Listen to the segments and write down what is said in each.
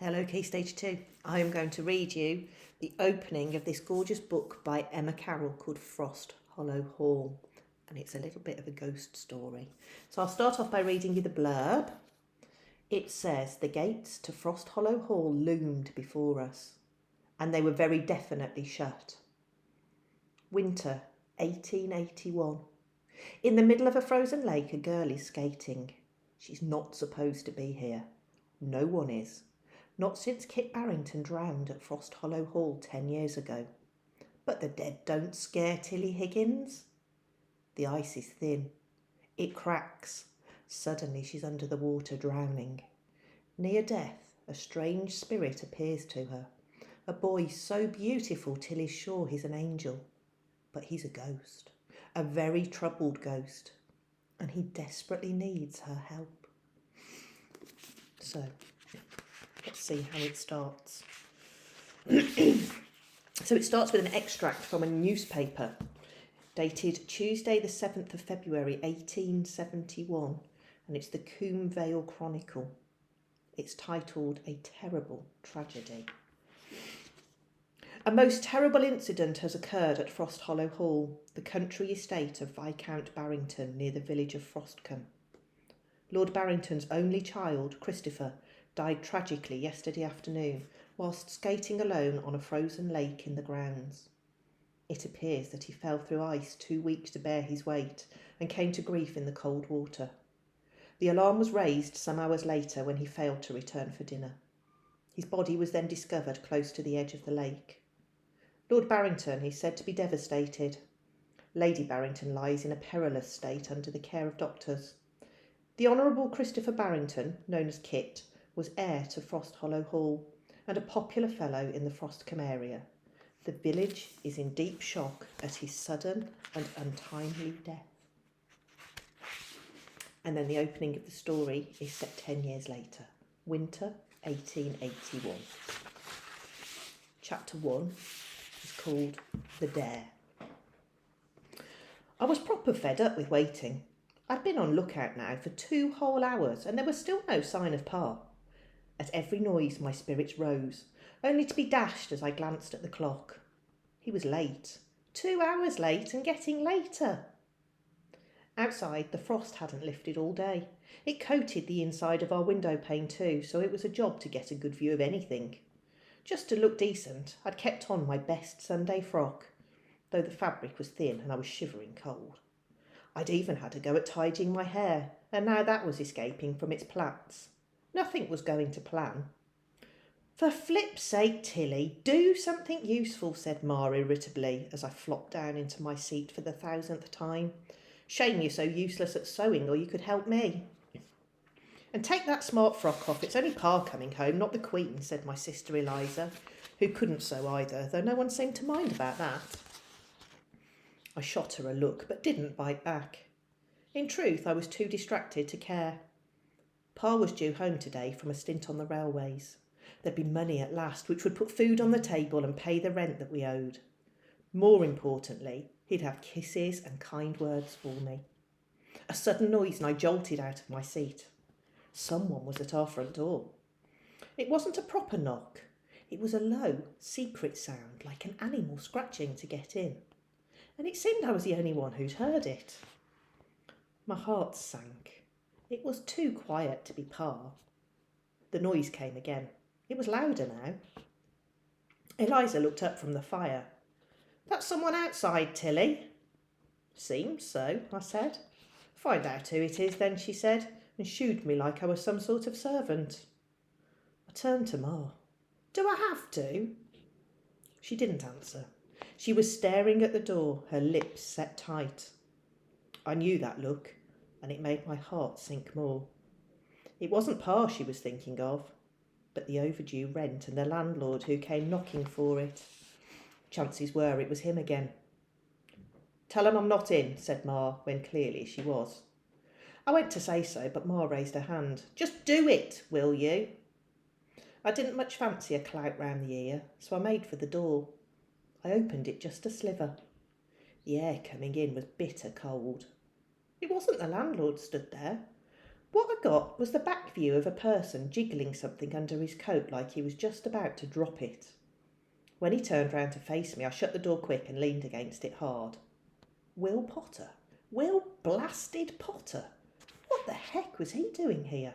Hello, Key Stage 2. I am going to read you the opening of this gorgeous book by Emma Carroll called Frost Hollow Hall. And it's a little bit of a ghost story. So I'll start off by reading you the blurb. It says, the gates to Frost Hollow Hall loomed before us, and they were very definitely shut. Winter, 1881. In the middle of a frozen lake, a girl is skating. She's not supposed to be here. No one is. Not since Kit Barrington drowned at Frost Hollow Hall 10 years ago. But the dead don't scare Tilly Higgins. The ice is thin. It cracks. Suddenly she's under the water drowning. Near death, a strange spirit appears to her. A boy so beautiful Tilly's sure he's an angel. But he's a ghost. A very troubled ghost. And he desperately needs her help. So, let's see how it starts. So it starts with an extract from a newspaper dated Tuesday the 7th of February 1871, and it's the Coombe Vale Chronicle. It's titled A Terrible Tragedy. A most terrible incident has occurred at Frost Hollow Hall, the country estate of Viscount Barrington near the village of Frostcombe. Lord Barrington's only child, Christopher, died tragically yesterday afternoon whilst skating alone on a frozen lake in the grounds. It appears that he fell through ice too weak to bear his weight and came to grief in the cold water. The alarm was raised some hours later when he failed to return for dinner. His body was then discovered close to the edge of the lake. Lord Barrington is said to be devastated. Lady Barrington lies in a perilous state under the care of doctors. The Honourable Christopher Barrington, known as Kit, was heir to Frost Hollow Hall and a popular fellow in the Frostcombe area. The village is in deep shock at his sudden and untimely death. And then the opening of the story is set 10 years later, winter 1881. Chapter 1 is called The Dare. I was proper fed up with waiting. I'd been on lookout now for 2 whole hours and there was still no sign of Pa. At every noise my spirits rose, only to be dashed as I glanced at the clock. He was late. 2 hours late and getting later. Outside, the frost hadn't lifted all day. It coated the inside of our window pane too, so it was a job to get a good view of anything. Just to look decent, I'd kept on my best Sunday frock, though the fabric was thin and I was shivering cold. I'd even had a go at tidying my hair, and now that was escaping from its plaits. Nothing was going to plan. For flip's sake, Tilly, do something useful, said Ma irritably as I flopped down into my seat for the 1000th time. Shame you're so useless at sewing, or you could help me. And take that smart frock off. It's only Pa coming home, not the Queen, said my sister Eliza, who couldn't sew either, though no one seemed to mind about that. I shot her a look, but didn't bite back. In truth, I was too distracted to care. Pa was due home today from a stint on the railways. There'd be money at last, which would put food on the table and pay the rent that we owed. More importantly, he'd have kisses and kind words for me. A sudden noise and I jolted out of my seat. Someone was at our front door. It wasn't a proper knock. It was a low, secret sound, like an animal scratching to get in. And it seemed I was the only one who'd heard it. My heart sank. It was too quiet to be Pa. The noise came again. It was louder now. Eliza looked up from the fire. That's someone outside, Tilly. Seems so, I said. Find out who it is then, she said, and shooed me like I was some sort of servant. I turned to Ma. Do I have to? She didn't answer. She was staring at the door, her lips set tight. I knew that look, and it made my heart sink more. It wasn't Pa she was thinking of, but the overdue rent and the landlord who came knocking for it. Chances were it was him again. Tell him I'm not in, said Ma, when clearly she was. I went to say so, but Ma raised her hand. Just do it, will you? I didn't much fancy a clout round the ear, so I made for the door. I opened it just a sliver. The air coming in was bitter cold. It wasn't the landlord stood there. What I got was the back view of a person jiggling something under his coat like he was just about to drop it. When he turned round to face me, I shut the door quick and leaned against it hard. Will Potter? Will blasted Potter? What the heck was he doing here?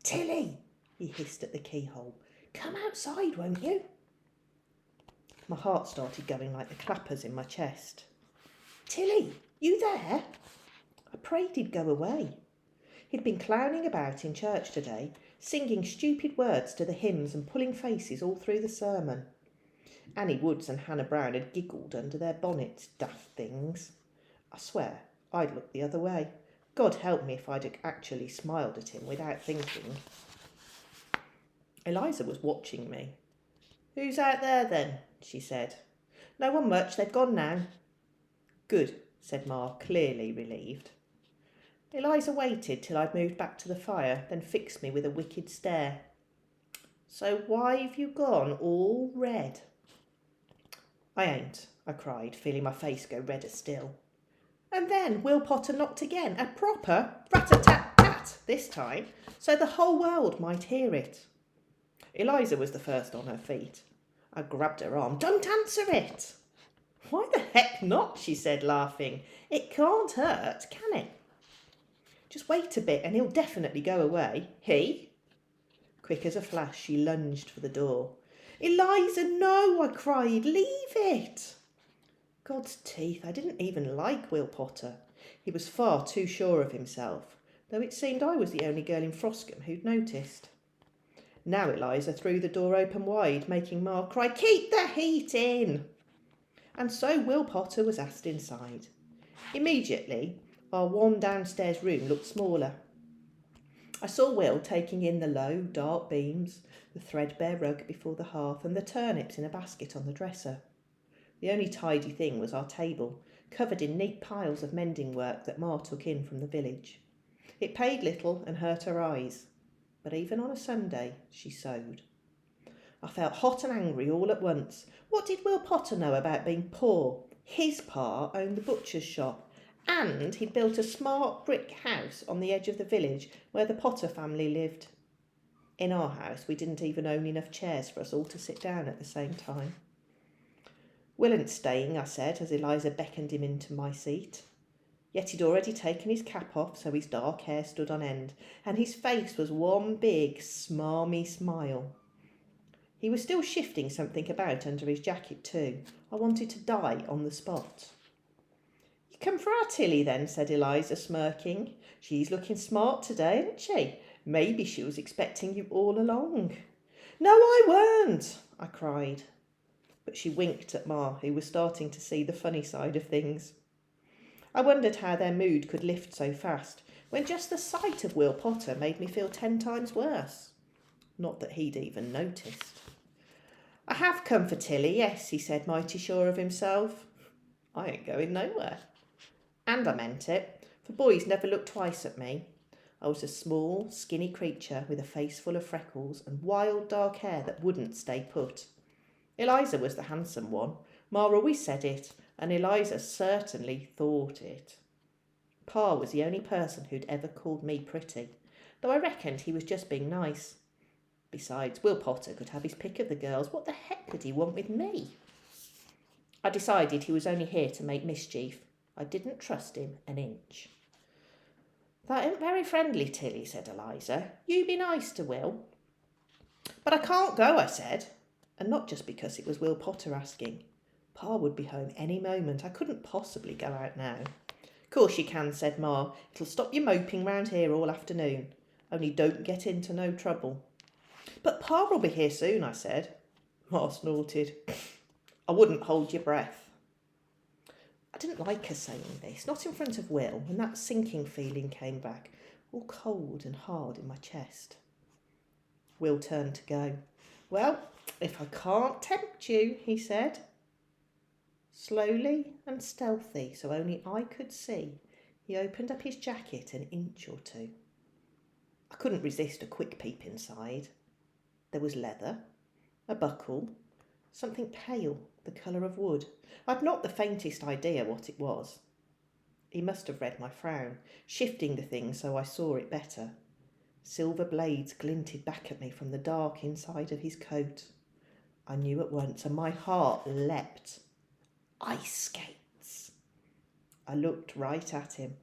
Tilly, he hissed at the keyhole. Come outside, won't you? My heart started going like the clappers in my chest. Tilly, you there? I prayed he'd go away. He'd been clowning about in church today, singing stupid words to the hymns and pulling faces all through the sermon. Annie Woods and Hannah Brown had giggled under their bonnets, daft things. I swear, I'd looked the other way. God help me if I'd actually smiled at him without thinking. Eliza was watching me. Who's out there then? She said. No one much, they've gone now. Good, said Ma, clearly relieved. Eliza waited till I'd moved back to the fire, then fixed me with a wicked stare. So why have you gone all red? I ain't, I cried, feeling my face go redder still. And then Will Potter knocked again, a proper rat-a-tat-tat this time, so the whole world might hear it. Eliza was the first on her feet. I grabbed her arm. Don't answer it! Why the heck not, she said, laughing. It can't hurt, can it? Just wait a bit and he'll definitely go away. He? Quick as a flash, she lunged for the door. Eliza, no, I cried. Leave it. God's teeth, I didn't even like Will Potter. He was far too sure of himself, though it seemed I was the only girl in Froscombe who'd noticed. Now Eliza threw the door open wide, making Ma cry, keep the heat in! And so Will Potter was asked inside. Immediately, our one downstairs room looked smaller. I saw Will taking in the low, dark beams, the threadbare rug before the hearth, and the turnips in a basket on the dresser. The only tidy thing was our table, covered in neat piles of mending work that Ma took in from the village. It paid little and hurt her eyes, but even on a Sunday she sewed. I felt hot and angry all at once. What did Will Potter know about being poor? His pa owned the butcher's shop, and he'd built a smart brick house on the edge of the village where the Potter family lived. In our house, we didn't even own enough chairs for us all to sit down at the same time. Will ain't staying, I said, as Eliza beckoned him into my seat. Yet he'd already taken his cap off, so his dark hair stood on end, and his face was one big, smarmy smile. He was still shifting something about under his jacket too. I wanted to die on the spot. You come for our Tilly then, said Eliza, smirking. She's looking smart today, isn't she? Maybe she was expecting you all along. No, I weren't, I cried. But she winked at Ma, who was starting to see the funny side of things. I wondered how their mood could lift so fast, when just the sight of Will Potter made me feel 10 times worse. Not that he'd even noticed. I have come for Tilly, yes, he said, mighty sure of himself. I ain't going nowhere. And I meant it, for boys never looked twice at me. I was a small, skinny creature with a face full of freckles and wild dark hair that wouldn't stay put. Eliza was the handsome one. Ma always said it, and Eliza certainly thought it. Pa was the only person who'd ever called me pretty, though I reckoned he was just being nice. Besides, Will Potter could have his pick of the girls. What the heck could he want with me? I decided he was only here to make mischief. I didn't trust him an inch. That ain't very friendly, Tilly, said Eliza. You be nice to Will. But I can't go, I said, and not just because it was Will Potter asking. Pa would be home any moment. I couldn't possibly go out now. Course you can, said Ma. It'll stop you moping round here all afternoon. Only don't get into no trouble. But Pa will be here soon, I said. Ma snorted. I wouldn't hold your breath. I didn't like her saying this, not in front of Will, and that sinking feeling came back, all cold and hard in my chest. Will turned to go. Well, if I can't tempt you, he said. Slowly and stealthy, so only I could see, he opened up his jacket an inch or two. I couldn't resist a quick peep inside. There was leather, a buckle, something pale, the colour of wood. I'd not the faintest idea what it was. He must have read my frown, shifting the thing so I saw it better. Silver blades glinted back at me from the dark inside of his coat. I knew at once, and my heart leapt. Ice skates! I looked right at him.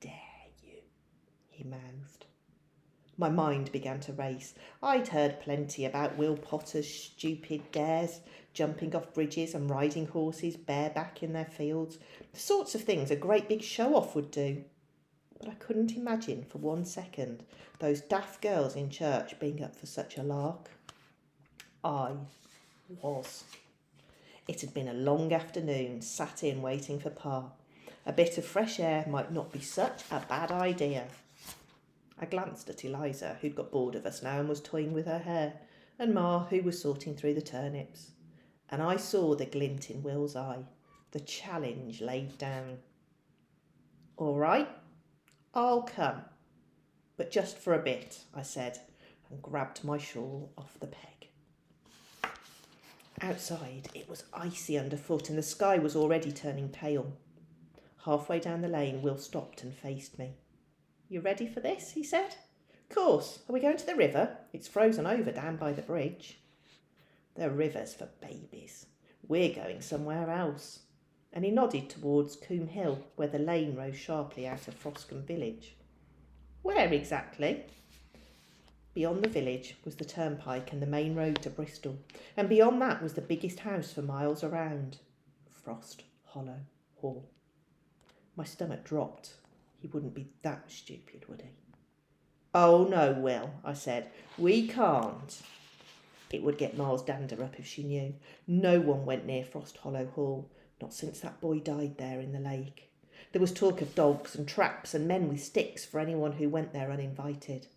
Dare you, he mouthed. My mind began to race. I'd heard plenty about Will Potter's stupid dares, jumping off bridges and riding horses bareback in their fields, the sorts of things a great big show-off would do. But I couldn't imagine for 1 second those daft girls in church being up for such a lark. I was. It had been a long afternoon, sat in waiting for Pa. A bit of fresh air might not be such a bad idea. I glanced at Eliza, who'd got bored of us now and was toying with her hair, and Ma, who was sorting through the turnips. And I saw the glint in Will's eye, the challenge laid down. All right, I'll come, but just for a bit, I said, and grabbed my shawl off the peg. Outside, it was icy underfoot and the sky was already turning pale. Halfway down the lane, Will stopped and faced me. You ready for this? He said. Course. Are we going to the river? It's frozen over down by the bridge. The river's for babies. We're going somewhere else. And he nodded towards Coombe Hill, where the lane rose sharply out of Froscombe village. Where exactly? Beyond the village was the turnpike and the main road to Bristol, and beyond that was the biggest house for miles around, Frost Hollow Hall. My stomach dropped. He wouldn't be that stupid, would he? Oh, no, Will, I said. We can't. It would get Ma's dander up if she knew. No one went near Frost Hollow Hall, not since that boy died there in the lake. There was talk of dogs and traps and men with sticks for anyone who went there uninvited.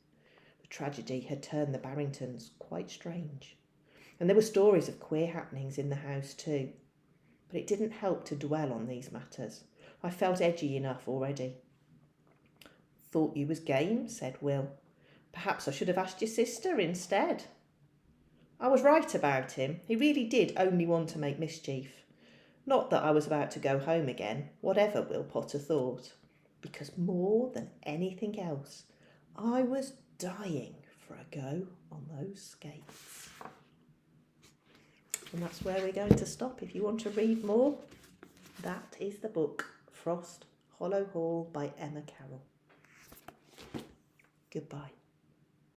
The tragedy had turned the Barringtons quite strange. And there were stories of queer happenings in the house too. But it didn't help to dwell on these matters. I felt edgy enough already. Thought you was game, said Will. Perhaps I should have asked your sister instead. I was right about him. He really did only want to make mischief. Not that I was about to go home again, whatever Will Potter thought, because more than anything else, I was dying for a go on those skates. And that's where we're going to stop. If you want to read more, that is the book, Frost Hollow Hall by Emma Carroll. Goodbye.